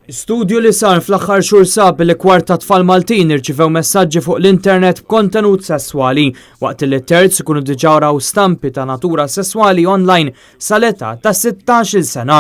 Studju li sar fl-aħħar xhur sab li kwart tat-tfal Maltin irċivew messaġġi fuq l-internet b'kontenut sesswali waqt li terz ikunu diġà raw stampi ta' natura sesswali online sal-età ta' 16-il sena.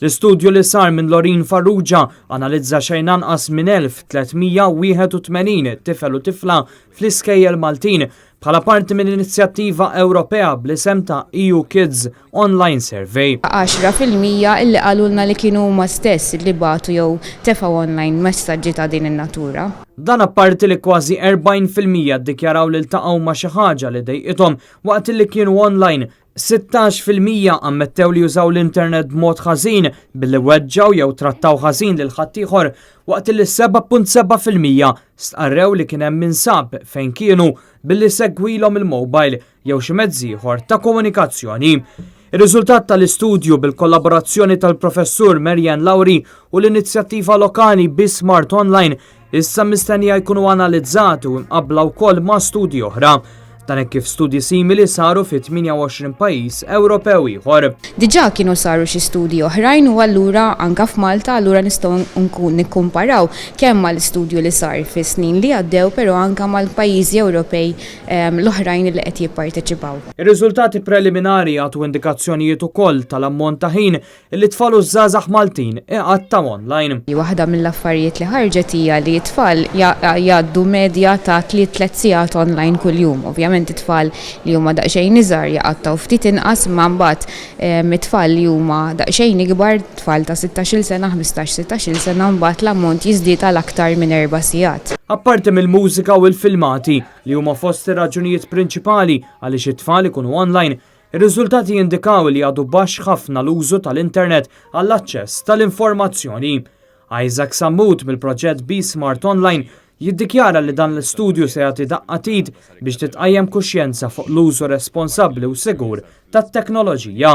L-istudju li sar minn Lorin Farrugia analizza xejn anqas minn 1381 tifel u tifla fl-iskejjel Maltin bħala parti minn inizjattiva Ewropea bl-isem ta' EU Kids Online Survey. 10% illi qalulna li kienu huma stess li batu jew tefgħu online messaġġi ta' din in-natura. Dan apparti li kważi 40% ddikjaraw li ltaqgħu ma' xi ħaġa li dejqithom waqt li kienu online. 16% ammettew li jużaw l-internet b'mod ħażin billi weġġaw jew trattaw ħażin lil ħaddieħor waqt li 7.7% stqarrew li kien hemm minsab fejn kienu billi segwilhom il-mobile jew xi mezz ieħor ta' komunikazzjoni. Ir-riżultat tal-istudju bil-kollaborazzjoni tal-professur Marjan Lawri u l-inizjattiva lokali Smart Online issa mistennija jkunu analizzati u mqabbla wkoll ma' studji oħra. Dan kif studji simili saru fi 28 pajjiż Ewropew ieħor. Diġà kienu saru xi studji oħrajn u allura anke f'Malta allura nistgħu nikkumparaw kemm mal-istudju li sar fis-snin li għaddew però anke mal-pajjiżi Ewropej l-oħrajn li qed jipparteċipaw. Ir-riżultati preliminari għatu indikazzjonijiet ukoll tal-ammont ta' ħin li tfal u żgħażagħ Maltin iqattaw online. Waħda mill-affarijiet li ħarġet hija li t-tfal jgħaddu medja ta' 3 sigħat online kuljum. Ovvjament it-tfal li huma daqsxejn iżgħar jaqattaw ftit inqas ma mbagħad it-tfal li huma daqsxejn ikbar tfal ta' 16-il sena, 15-16-il sena mbagħad l-ammont jiżdied għal aktar minn 4 sigħat. Apparti mill-mużika u l-filmati li huma fost ir-raġunijiet prinċipali għaliex it-tfal ikunu online, ir-riżultati jindikaw li għadu baxx ħafna l-użu tal-internet għall-aċċess tal-informazzjoni. Isaac Sammut mill-proġett Smart Online jiddikjara li dan l-istudju se jagħti daqqatit biex titqajjem kuxjenza fuq l-użu responsabbli u sigur tat-teknoloġija.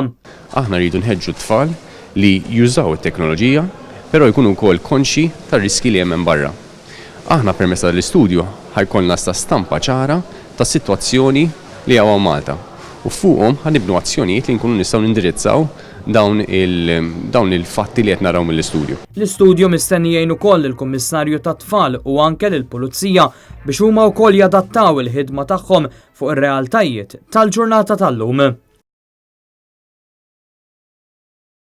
Aħna rridu nħeġġu t-tfal li jużaw it-teknoloġija, però jkunu wkoll konxi tar-riski li hemm barra. Aħna permezz tal-istudju ħajkollna stampa ċara tas-sitwazzjoni li hawn Malta u fuqhom ħanibnu azzjonijiet li nkunu nistgħu nindirizzaw dawn il-fatti li qed naraw mill-istudju. L-istudju mistenni jgħin ukoll il-Kummissarju tat-Tfal u anke lill-Pulizija biex huma wkoll jadattaw il-ħidma tagħhom fuq ir-realtajiet tal-ġurnata tal-lum.